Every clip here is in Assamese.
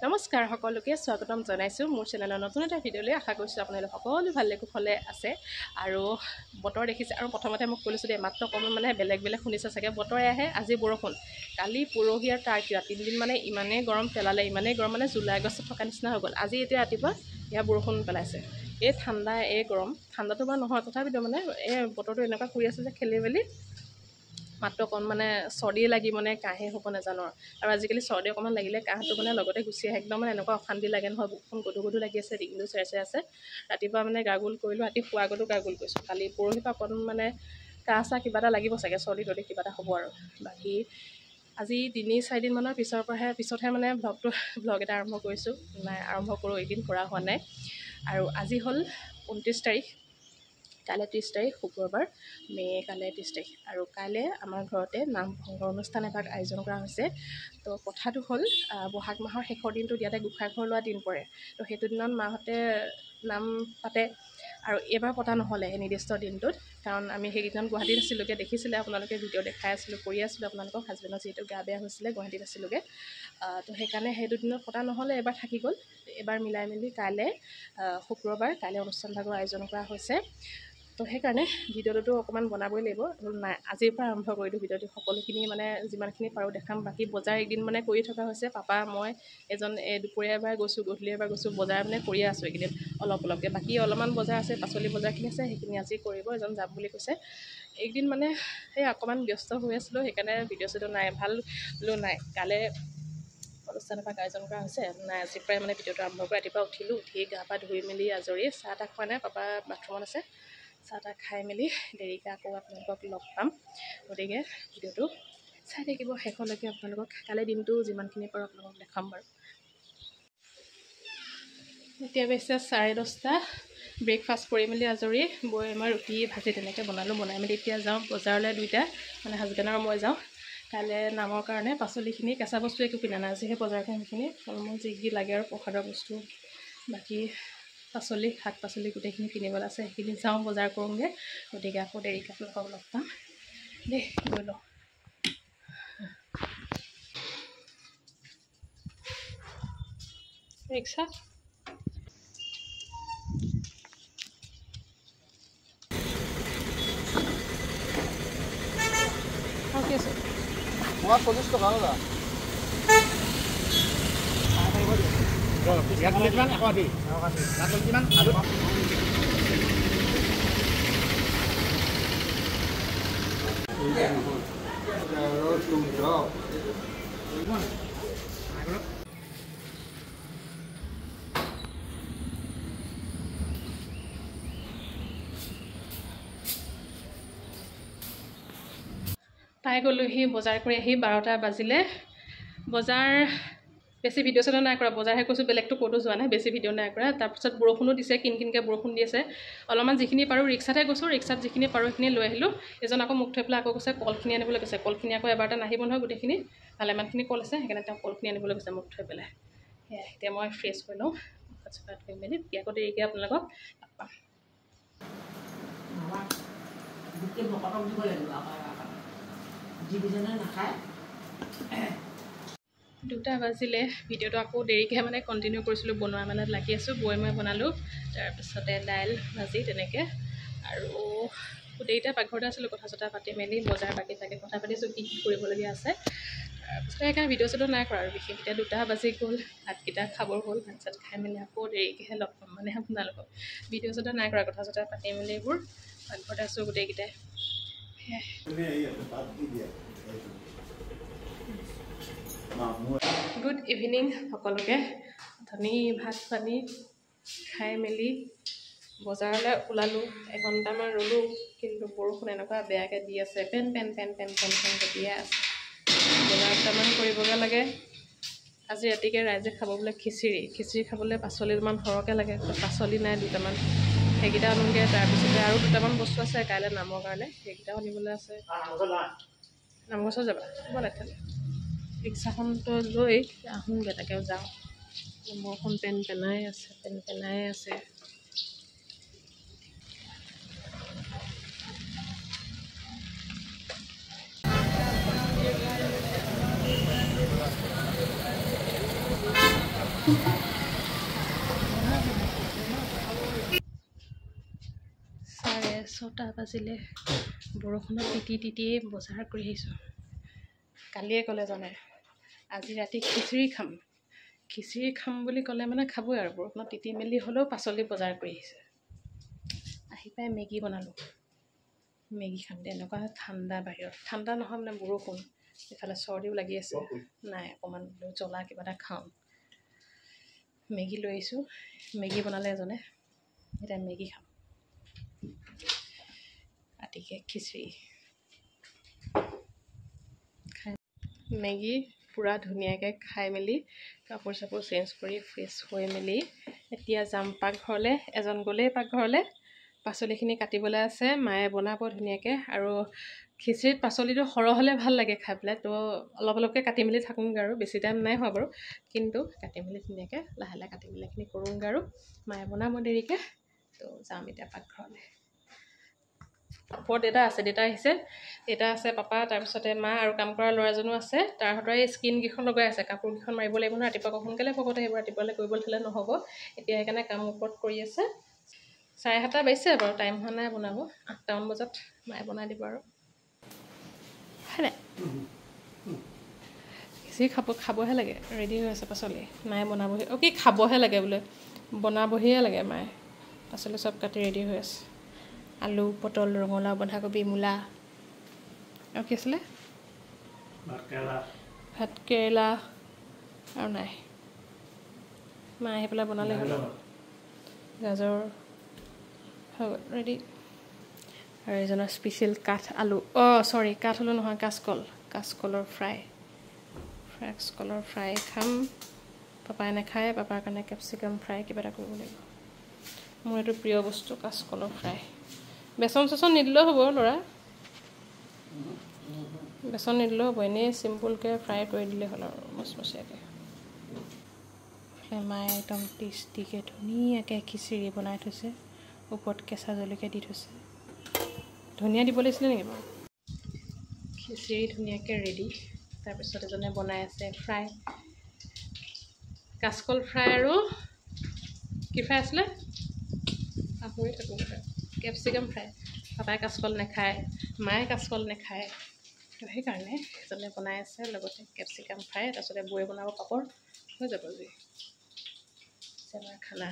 নমস্কাৰ সকলোকে স্বাগতম জনাইছোঁ মোৰ চেনেলৰ নতুন এটা ভিডিঅ'লৈ। আশা কৰিছোঁ আপোনালোক সকলো ভালে কুশলে আছে আৰু বতৰ দেখিছে। আৰু প্ৰথমতে মোক কৈ লৈছোঁ দেই, মাত্ৰ অকণমান মানে বেলেগ শুনিছে চাগে। বতৰে আহে, আজি বৰষুণ, কালি পৰহি আৰু তাৰ কিবা 3 দিন মানে ইমানেই গৰম পেলালে, ইমানেই গৰম মানে জুলাই আগষ্টত থকা নিচিনা হৈ গ'ল। আজি এতিয়া ৰাতিপুৱা এয়া বৰষুণ পেলাইছে। এই ঠাণ্ডা এই গৰম, ঠাণ্ডাটো বাৰু নহয় তথাপিতো মানে এই বতৰটো এনেকুৱা কৰি আছে যে খেলি মেলি, মাত্ৰ অকণ মানে চৰ্দি লাগিব মানে কাহে হ'ব নাজানো। আৰু আজিকালি চৰ্দি অকণমান লাগিলে কাহটো মানে লগতে গুচি আহে। একদম মানে এনেকুৱা অশান্তি লাগে নহয়, বুকুখন গধু লাগি আছে, ডিঙিটো চেৰচেৰাই আছে। ৰাতিপুৱা মানে গাৰ্গল কৰিলোঁ, ৰাতি শোৱাৰ আগতো গাৰ্গল কৰিছোঁ। কালি পৰহিৰ পৰা অকণ মানে কাহ চাহ কিবা এটা লাগিব চাগে, চৰ্দি তৰ্দি কিবা এটা হ'ব আৰু। বাকী আজি 3-4 দিনমানৰ পিছতহে মানে ভ্লগ এটা আৰম্ভ কৰিছোঁ। নাই আৰম্ভ কৰোঁ, এদিন কৰা হোৱা নাই। আৰু আজি হ'ল 29 তাৰিখ, কাইলৈ 30 তাৰিখ, শুক্ৰবাৰ, কাইলৈ 30 তাৰিখ। আৰু কাইলৈ আমাৰ ঘৰতে নাম প্ৰসংগ অনুষ্ঠান এভাগ আয়োজন কৰা হৈছে। তো কথাটো হ'ল, বহাগ মাহৰ শেষৰ দিনটোত ইয়াতে গোঁসাই ঘৰ লোৱা দিন পৰে। তো সেইটো দিনত মাহঁতে নাম পাতে। আৰু এইবাৰ পতা নহ'লে সেই নিৰ্দিষ্ট দিনটোত, কাৰণ আমি সেইকেইদিনত গুৱাহাটীত আছিলোঁগৈ। দেখিছিলে আপোনালোকে, ভিডিঅ' দেখাই আছিলোঁ, কৰি আছিলোঁ আপোনালোকক। হাজবেণ্ডৰ যিহেতু গা বেয়া হৈছিলে, গুৱাহাটীত আছিলোঁগৈ। তো সেইকাৰণে সেইটো দিনত পতা নহ'লে, এবাৰ থাকি গ'ল। এবাৰ মিলাই মেলি কাইলৈ শুক্ৰবাৰ, কাইলৈ অনুষ্ঠানভাগৰ আয়োজন কৰা হৈছে। তো সেইকাৰণে ভিডিঅ'টোতো অকণমান বনাবই লাগিব। নাই, আজিৰ পৰা আৰম্ভ কৰিলোঁ ভিডিঅ'টো। সকলোখিনি মানে যিমানখিনি পাৰোঁ দেখাম। বাকী বজাৰ একদিন মানে কৰি থকা হৈছে, পাপা মই দুপৰীয়া এবাৰ গৈছোঁ, গধূলি এবাৰ গৈছোঁ। বজাৰ মানে কৰিয়ে আছোঁ এইকেইদিন অলপকৈ। বাকী অলপমান বজাৰ আছে, পাচলি বজাৰখিনি আছে, সেইখিনি আজি কৰিব। এজন যাম বুলি কৈছে। এইকেইদিন মানে সেই অকণমান ব্যস্ত হৈ আছিলোঁ, সেইকাৰণে ভিডিঅ' চিডিঅ' নাই, ভাল বোলো নাই কাইলৈ অনুষ্ঠান এভাগ আয়োজন কৰা হৈছে। নাই, আজিৰ পৰাই মানে ভিডিঅ'টো আৰম্ভ কৰি ৰাতিপুৱা উঠিলোঁ, উঠি গা পা ধুই মেলি আজৰি, চাহ তাহ খোৱা নাই, পাপা বাথৰুমত আছে। চাহ তাহ খাই মেলি দেৰিকৈ আকৌ আপোনালোকক লগ পাম। গতিকে ভিডিঅ'টো চাই থাকিব শেষলৈকে। আপোনালোকক কাইলৈ দিনটো যিমানখিনি পাৰোঁ আপোনালোকক দেখাম বাৰু। এতিয়া বেছি 10:30, ব্ৰেকফাষ্ট কৰি মেলি আজৰি, মই ৰুটি ভাজি তেনেকৈ বনালোঁ। বনাই মেলি এতিয়া যাওঁ বজাৰলৈ, দুইটা মানে হাজবেণ্ড আৰু মই যাওঁ কাইলৈ নামৰ কাৰণে। পাচলিখিনি, কেঁচা বস্তু একো কিনা নাই, আজিহে বজাৰখন সেইখিনি ফল মূল যি লাগে আৰু প্ৰসাদৰ বস্তু, বাকী পাচলি, শাক পাচলি গোটেইখিনি কিনিবলৈ আছে। সেইখিনি যাওঁ বজাৰ কৰোঁগৈ। গতিকে আকৌ দেৰিকৈ আপোনালোকক লগ পাম দেই, গৈ লওঁ। ৰিক্সা কি আছে? 40 টকা দাদা। কিমান 180 কিমান পাই গ'লোহি বজাৰ কৰি আহি। 12টা বাজিলে। বজাৰ বেছি ভিডিঅ' চিডিঅ' নাই কৰা, বজাৰহে কৈছোঁ, বেলেগটো ক'তো যোৱা নাই, বেছি ভিডিঅ' নাই কৰা। তাৰপিছত বৰষুণো দিছে, কিনকিনকৈ বৰষুণ দি আছে। অলপমান যিখিনি পাৰোঁ ৰিক্সাতহে গৈছোঁ, ৰিক্সাত যিখিনি পাৰোঁ সেইখিনি লৈ আহিলোঁ। এজন আকৌ মোক থৈ পেলাই আকৌ কৈছে কলখিনি আনিবলৈ কৈছে। কলখিনি আকৌ এবাৰতে নাহিব নহয় গোটেইখিনি, ভালেমানখিনি কল আছে, সেইকাৰণে তেওঁ কলখিনি আনিবলৈ কৈছে মোক থৈ পেলাই। সেয়াই, এতিয়া মই ফ্ৰেছ হৈ লওঁ, মুখ চুখ ধুই মেলি, আকৌ দেৰিকৈ আপোনালোকক লগ পাম। নাখায় 2টা বাজিলে। ভিডিঅ'টো আকৌ দেৰিকৈ মানে কণ্টিনিউ কৰিছিলোঁ, বনোৱা মেলাত লাগি আছোঁ। মই বনালোঁ, তাৰপিছতে দাইল ভাজি তেনেকৈ। আৰু গোটেইকেইটা পাকঘৰতে আছিলোঁ, কথা চথা পাতি মেলি বজাৰ বাকী কথা পাতিছোঁ, কি কৰিবলগীয়া আছে। তাৰপিছতে সেইকাৰণে ভিডিঅ' চিডিঅ' নাই কৰা আৰু বিশেষ। এতিয়া 2টা বাজি গ'ল, ভাতকেইটা খাবৰ হ'ল। ভাত চাত খাই মেলি আকৌ দেৰিকৈহে লগ পাম মানে আপোনালোকক। ভিডিঅ' চিডিঅ' নাই কৰা, কথা চথা পাতি মেলি এইবোৰ পাকঘৰতে আছোঁ গোটেইকেইটাই। সেয়াই। গুড ইভিনিং সকলোকে। অথনি ভাত পানী খাই মেলি বজাৰলৈ ওলালোঁ, এঘণ্টামান ৰ'লোঁ, কিন্তু বৰষুণ এনেকুৱা বেয়াকৈ দি আছে, পেন দিয়ে আছে। বজাৰ দুটামান কৰিবগৈ লাগে। আজি ৰাতিকৈ ৰাইজে খাব বোলে খিচিৰি খাবলৈ পাচলি ইমান সৰহকৈ লাগে। পাচলি নাই, দুটামান সেইকেইটা আনোগৈ। তাৰপিছতে আৰু দুটামান বস্তু আছে কাইলৈ নামৰ কাৰণে, সেইকেইটাও আনিবলৈ আছে। নামঘৰ যাবা তেতিয়াহ'লে ৰিক্সাখনটো লৈ আহোঁগৈ, তাকেও যাওঁ। বৰষুণ পেনাই আছে। 6:30 বাজিলে বৰষুণত তিতিয়ে বজাৰ কৰি আহিছোঁ। কালিয়ে ক'লে জানে আজি ৰাতি খিচিৰি খাম বুলি ক'লে মানে খাবই আৰু বৰষুণত তিতি মেলি হ'লেও পাচলি বজাৰ কৰি আহিছে। আহি পাই মেগী বনালোঁ। মেগী খাম দে, এনেকুৱা ঠাণ্ডা বাহিৰত, ঠাণ্ডা নহয় মানে বৰষুণ, এইফালে চৰ্দিও লাগি আছে। নাই অকণমান জ্বলা কিবা এটা খাওঁ। মেগী লৈ আহিছোঁ, মেগী বনালে এজনে, এতিয়া মেগী খাম। ৰাতিকে খিচিৰি খাই মেগী পূৰা ধুনীয়াকৈ খাই মেলি কাপোৰ চাপোৰ চেঞ্জ কৰি ফ্ৰেছ হৈ মেলি এতিয়া যাম পাকঘৰলৈ। এজন গ'লেই পাকঘৰলৈ, পাচলিখিনি কাটিবলৈ আছে, মায়ে বনাব ধুনীয়াকৈ। আৰু খিচিৰিত পাচলিটো সৰহ হ'লে ভাল লাগে খাই পেলাই, তো অলপ অলপকৈ কাটি মেলি থাকোঁগৈ আৰু বেছি টাইম নাই হোৱা বাৰু, কিন্তু কাটি মেলি ধুনীয়াকৈ লাহে লাহে কাটি মেলি এইখিনি কৰোঁগৈ আৰু মায়ে বনাব দেৰিকৈ। তো যাম এতিয়া পাকঘৰলৈ। ওপৰত দেউতা আহিছে, দেউতা আছে, পাপা, তাৰপিছতে মা আৰু কাম কৰা ল'ৰাজনো আছে। তাৰ হাতৰ এই স্কিনকেইখন লগাই আছে, কাপোৰকেইখন মাৰিব লাগিব নহয়, ৰাতিপুৱা সোনকালে ভকত আহিব, ৰাতিপুৱালৈ কৰিবলৈ থ'লে নহ'ব। এতিয়া সেইকাৰণে কাম ওপৰত কৰি আছে। 7:30 বাজিছে বাৰু, টাইম হোৱা নাই বনাব। 8টামান বজাত মায়ে বনাই দিব আৰু খিচিৰি খাবহে লাগে। ৰেডি হৈ আছে পাচলি, মায়ে বনাবহি, কি খাবহে লাগে বোলে, বনাবহিয়ে লাগে মায়ে। পাচলি চব কাটি ৰেডি হৈ আছে। আলু, পটল, ৰঙালাও, বন্ধাকবি, মূলা আৰু কি আছিলে ভাত কেৰেলা আৰু নাই। মায়ে আহি পেলাই বনালে হ'ল। গাজৰ হৈ গ'ল ৰেডি। আৰু এজনৰ স্পেচিয়েল কাঠ আলু, কাঠ আলু নহয়, কাচকলৰ ফ্ৰাই খাম। পাপাই নাখায়, পাপাৰ কাৰণে কেপচিকাম ফ্ৰাই কিবা এটা কৰিব লাগিব। মোৰ এইটো প্ৰিয় বস্তু, কাচকলৰ ফ্ৰাই। বেচন চেচন নিদিলেও হ'ব ল'ৰা, বেচন নিদিলেও হ'ব, এনেই চিম্পুলকৈ ফ্ৰাই কৰি দিলেই হ'ল আৰু মচমচীয়াকৈ। মায়ে একদম টেষ্টিকৈ ধুনীয়াকৈ খিচিৰি বনাই থৈছে, ওপৰত কেঁচা জলকীয়া দি থৈছে। ধনিয়া দিব লাগিছিলে নেকি বাৰু? খিচিৰি ধুনীয়াকৈ ৰেডি। তাৰপিছত এজনে বনাই আছে ফ্ৰাই, কাচকল ফ্ৰাই আৰু কি ফ্ৰাই আছিলে পাহৰি থাকোঁ, কেপচিকাম ফ্ৰাই। পাপাই কাচকল নাখায়, মায়ে কাচকল নাখায়, তো সেইকাৰণে এজনে বনাই আছে, লগতে কেপচিকাম ফ্ৰাই। তাৰপিছতে বৌয়ে বনাব পাপৰ, হৈ যাব যি আমাৰ খানা।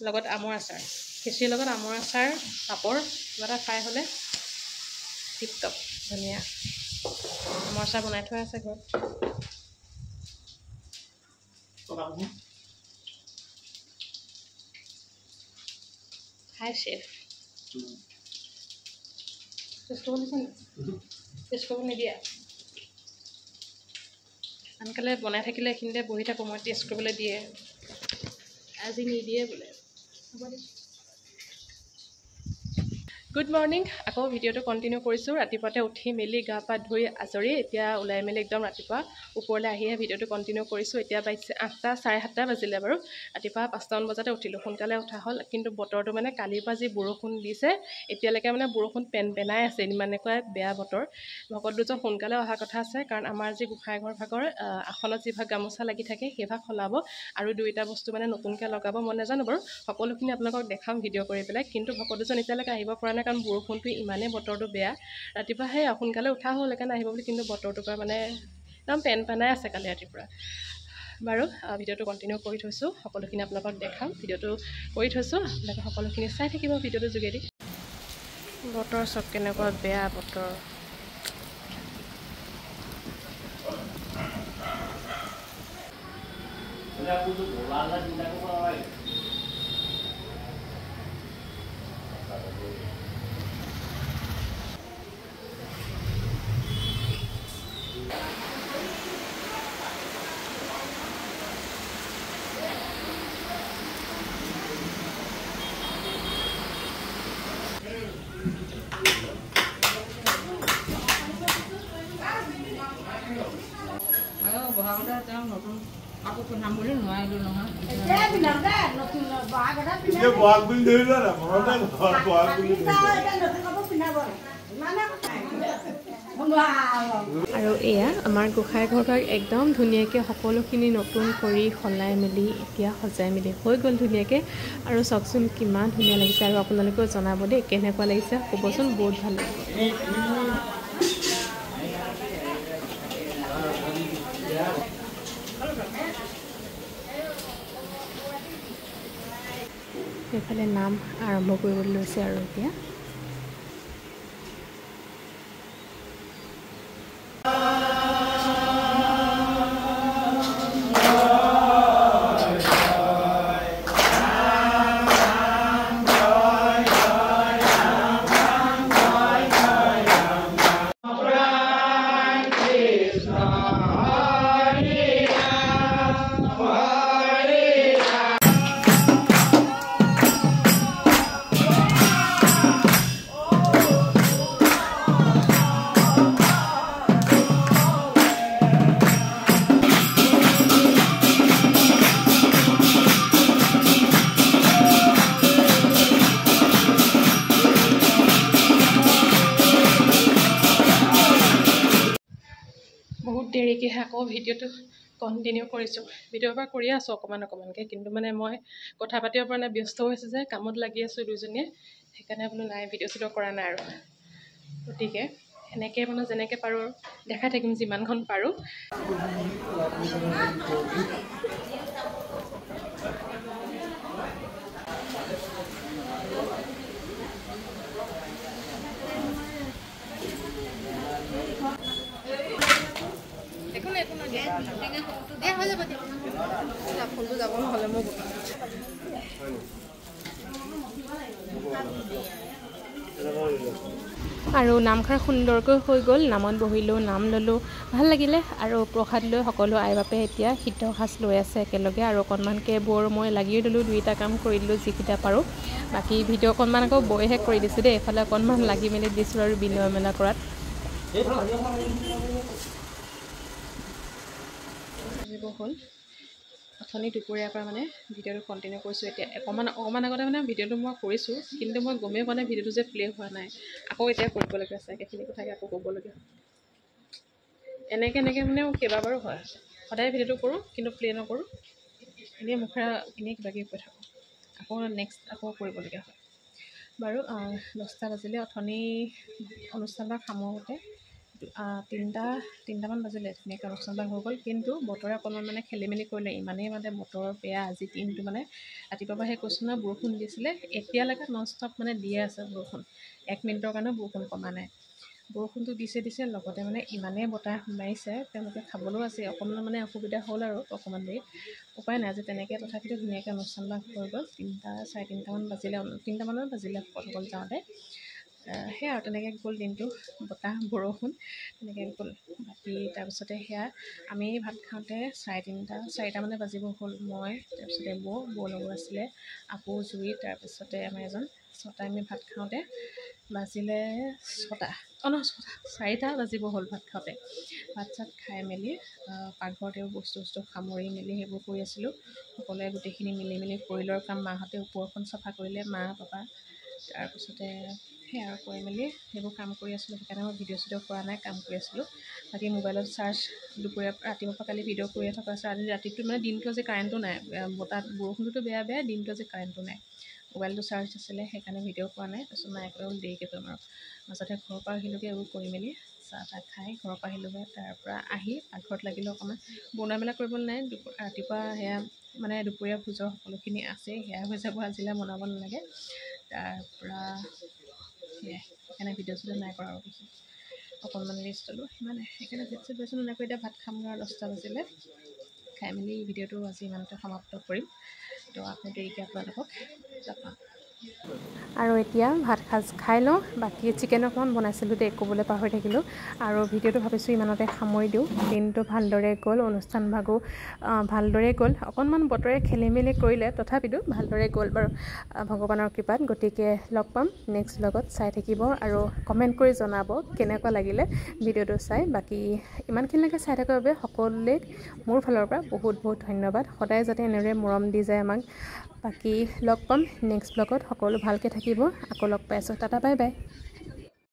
লগত আমৰ আচাৰ, খিচিৰিৰ লগত আমৰ আচাৰ, পাপৰ কিবা এটা ফ্ৰাই হ'লে টিপটপ ধুনীয়া। আমৰ আচাৰ বনাই থোৱা আছে ঘৰত। হাই চেফ, টেষ্ট কৰিব দিছে নেকি? টেষ্ট কৰিব নিদিয়া? আনকালে বনাই থাকিলে এইখিনিতে বহি থাকোঁ মই, টেষ্ট কৰিবলৈ দিয়ে, আজি নিদিয়ে বোলে। হ'ব দে। গুড মৰ্ণিং, আকৌ ভিডিঅ'টো কণ্টিনিউ কৰিছোঁ। ৰাতিপুৱাতে উঠি মেলি গা পা ধুই আজৰি, এতিয়া ওলাই মেলি একদম ৰাতিপুৱা ওপৰলৈ আহিহে ভিডিঅ'টো কণ্টিনিউ কৰিছোঁ। এতিয়া বাজিছে 8টা, 7:30 বাজিলে বাৰু। ৰাতিপুৱা 5টামান বজাতে উঠিলোঁ, সোনকালে উঠা হ'ল। কিন্তু বতৰটো মানে কালিৰ পৰা যি বৰষুণ দিছে, এতিয়ালৈকে মানে বৰষুণ পেনপেনাই আছে, এনেকুৱাই বেয়া বতৰ। ভকত দুজন সোনকালে অহা কথা আছে, কাৰণ আমাৰ যি গোঁসাইঘৰ ভাগৰ আসনত যিভাগ গামোচা লাগি থাকে সেইভাগ সলাব, আৰু 2টা বস্তু মানে নতুনকৈ লগাব। মই নাজানো বাৰু, সকলোখিনি আপোনালোকক দেখাম ভিডিঅ' কৰি পেলাই। কিন্তু ভকত দুজন এতিয়ালৈকে আহিব পৰা নাই, কাৰণ বৰষুণটো ইমানেই বতৰটো বেয়া। ৰাতিপুৱা সেই সোনকালে উঠা হ'ল, সেইকাৰণে আহিব বুলি, কিন্তু বতৰটোৰ পৰা মানে একদম পেনপেনাই আছে কালি ৰাতিৰ পৰা। বাৰু ভিডিঅ'টো কণ্টিনিউ কৰি থৈছোঁ, সকলোখিনি আপোনালোকক দেখাম। ভিডিঅ'টো কৰি থৈছোঁ, আপোনালোকে সকলোখিনি চাই থাকিব ভিডিঅ'টোৰ যোগেদি। বতৰ চব কেনেকুৱা বেয়া বতৰ। বহাগতে তেওঁ নতুন কাপোৰ পিন্ধাম বুলি নোৱাৰিলোঁ নহয়। বহাগ বুলি ধৰিলে না, মনতে বহাগ বুলি আৰু এয়া আমাৰ গোঁসাই ঘৰভাগ একদম ধুনীয়াকৈ সকলোখিনি নতুন কৰি সলাই মেলি এতিয়া সজাই মেলি হৈ গ'ল ধুনীয়াকৈ আৰু চাওকচোন কিমান ধুনীয়া লাগিছে আৰু আপোনালোকেও জনাব দেই কেনেকুৱা লাগিছে ক'বচোন বহুত ভাল লাগিব সেইফালে নাম আৰম্ভ কৰিবলৈ লৈছে আৰু এতিয়া বহুত দেৰিকৈহে আকৌ ভিডিঅ'টো কণ্টিনিউ কৰিছোঁ ভিডিঅ'ৰ পৰা কৰিয়ে আছোঁ অকণমানকৈ কিন্তু মানে মই কথা পাতিব পৰা নাই ব্যস্ত হৈছে যে কামত লাগি আছোঁ দুইজনীয়ে সেইকাৰণে বোলো নাই ভিডিঅ' চিডিঅ' কৰা নাই আৰু গতিকে এনেকৈ মানে যেনেকৈ পাৰোঁ দেখাই থাকিম যিমানখন পাৰোঁ ফোনটো যাব নহ'লে মোক আৰু নামখাৰ সুন্দৰকৈ হৈ গ'ল নামত বহিলোঁ নাম ল'লোঁ ভাল লাগিলে আৰু প্ৰসাদ লৈ সকলো আই বাপে এতিয়া সিদ্ধ সাজ লৈ আছে একেলগে আৰু অকণমানকৈ বৰ মই লাগিও দিলোঁ দুইটা কাম কৰি দিলোঁ যিকেইটা পাৰোঁ বাকী ভিডিঅ' অকণমান আকৌ বৈহে কৰি দিছোঁ দেই এইফালে অকণমান লাগি মেলি দিছোঁ আৰু বিনিময় মেলা কৰাত হ'ল অথনি দুপৰীয়াৰ পৰা মানে ভিডিঅ'টো কণ্টিনিউ কৰিছোঁ এতিয়া অকণমান আগতে মানে ভিডিঅ'টো মই কৰিছোঁ কিন্তু মই গমেই পোৱা নাই ভিডিঅ'টো যে প্লে' হোৱা নাই আকৌ এতিয়া কৰিবলগীয়া আছে একেখিনি কথাকে আকৌ ক'বলগীয়া এনেকৈ মানে কেইবাবাৰো হয় সদায় ভিডিঅ'টো কৰোঁ কিন্তু প্লে' নকৰোঁ এনেই মুখেৰে এনেই কিবা কিবি কৈ থাকোঁ আকৌ নেক্সট আকৌ কৰিবলগীয়া হয় বাৰু 10টা বাজিলে অথনি অনুষ্ঠানভাগ সামৰোঁতে 3টামান বাজিলে ধুনীয়াকৈ অনুষ্ঠানভাগ হৈ গ'ল কিন্তু বতৰে অকণমান মানে খেলি মেলি কৰিলে ইমানেই মানে বতৰ বেয়া আজি দিনটো মানে ৰাতিপুৱাৰ পৰা সেই কৈছোঁ নহয় বৰষুণ দিছিলে এতিয়ালৈকে নন ষ্টপ মানে দিয়ে আছে বৰষুণ 1 মিনিটৰ কাৰণেও বৰষুণ কমা নাই বৰষুণটো দিছে লগতে মানে ইমানেই বতাহ মাৰিছে তেওঁলোকে খাবলৈও আছে অকণমান মানে অসুবিধা হ'ল আৰু অকণমান দেৰি উপায় নাই আজি তেনেকৈ তথাপিতো ধুনীয়াকৈ অনুষ্ঠানভাগ হৈ গ'ল 3:30 বাজিলে 3টামানত বাজিলে সকল যাওঁতে সেয়া আৰু তেনেকৈ গ'ল দিনটো বতাহ বৰষুণ তেনেকৈ গ'ল বাকী তাৰপিছতে সেয়া আমি ভাত খাওঁতে 4:30 মানে বাজিব হ'ল মই তাৰপিছতে বৌ লগৰ আছিলে আকৌ জুই তাৰপিছতে আমাৰ এজন 6টা আমি ভাত খাওঁতে বাজিলে 4টা বাজিব হ'ল ভাত খাওঁতে ভাত চাত খাই মেলি পাকঘৰতেও বস্তু সামৰি মেলি সেইবোৰ কৰি আছিলোঁ সকলোৱে গোটেইখিনি মিলি কৰি লোৱাৰ কাম মাহঁতে ওপৰখন চাফা কৰিলে মা পাপা তাৰপিছতে সেয়া আৰু কৰি মেলি সেইবোৰ কাম কৰি আছিলোঁ সেইকাৰণে মই ভিডিঅ' চিডিঅ' কৰা নাই কাম কৰি আছিলোঁ বাকী মোবাইলত চাৰ্জ দুপৰীয়া ৰাতিপুৱাৰ পৰা কালি ভিডিঅ' কৰিয়ে থকা আছে আজি ৰাতিটো মানে দিনটো আজি কাৰেণ্টটো নাই বতাহ বৰষুণটোতো বেয়া দিনটো আজি কাৰেণ্টটো নাই মোবাইলটো চাৰ্জ আছিলে সেইকাৰণে ভিডিঅ' কৰা নাই তাৰপিছত নাই একেবাৰে দেৰিকৈ কৰিম আৰু মাজতে ঘৰৰ পৰা আহিলোগৈ এইবোৰ কৰি মেলি চাহ তাহ খাই ঘৰৰ পৰা আহিলোগৈ তাৰপৰা আহি পাকঘৰত লাগিলোঁ অকণমান বনোৱা মেলা কৰিবলৈ নাই ৰাতিপুৱা সেয়া মানে দুপৰীয়া ভোজৰ সকলোখিনি আছে সেয়া হৈ যাব আজিলৈ বনাব নালাগে তাৰপৰা সেয়াই সেইকাৰণে ভিডিঅ' চিডিঅ' নাই কৰা আৰু বিশেষ অকণমান ৰেষ্ট ল'লোঁ সিমানে সেইকাৰণে বেছি এনেকৈ এতিয়া ভাত খামগৈ আৰু 10টা বাজিলে খাই মেলি ভিডিঅ'টো আজি ইমানতে সমাপ্ত কৰিম তো আকৌ দেৰিকৈ আপোনালোকক জনাম আৰু এতিয়া ভাত সাজ খাই লওঁ বাকী চিকেন অকণমান বনাইছিলোঁ দেই ক'বলৈ পাহৰি থাকিলোঁ আৰু ভিডিঅ'টো ভাবিছোঁ ইমানতে সামৰি দিওঁ দিনটো ভালদৰে গ'ল অনুষ্ঠানভাগো ভালদৰে গ'ল অকণমান বতৰে খেলি মেলি কৰিলে তথাপিতো ভালদৰে গ'ল বাৰু ভগৱানৰ কৃপাত গতিকে লগ পাম নেক্সট লগত চাই থাকিব আৰু কমেণ্ট কৰি জনাব কেনেকুৱা লাগিলে ভিডিঅ'টো চাই বাকী ইমানখিনিলৈকে চাই থকাৰ বাবে সকলোৱে মোৰ ফালৰ পৰা বহুত ধন্যবাদ সদায় যাতে এনেদৰে মৰম দি যায় আমাক বাকী লগ পাম নেক্সট ব্লগত সকলো ভালকৈ থাকিব আকৌ লগ পাই আছোঁ টাটা বাই বাই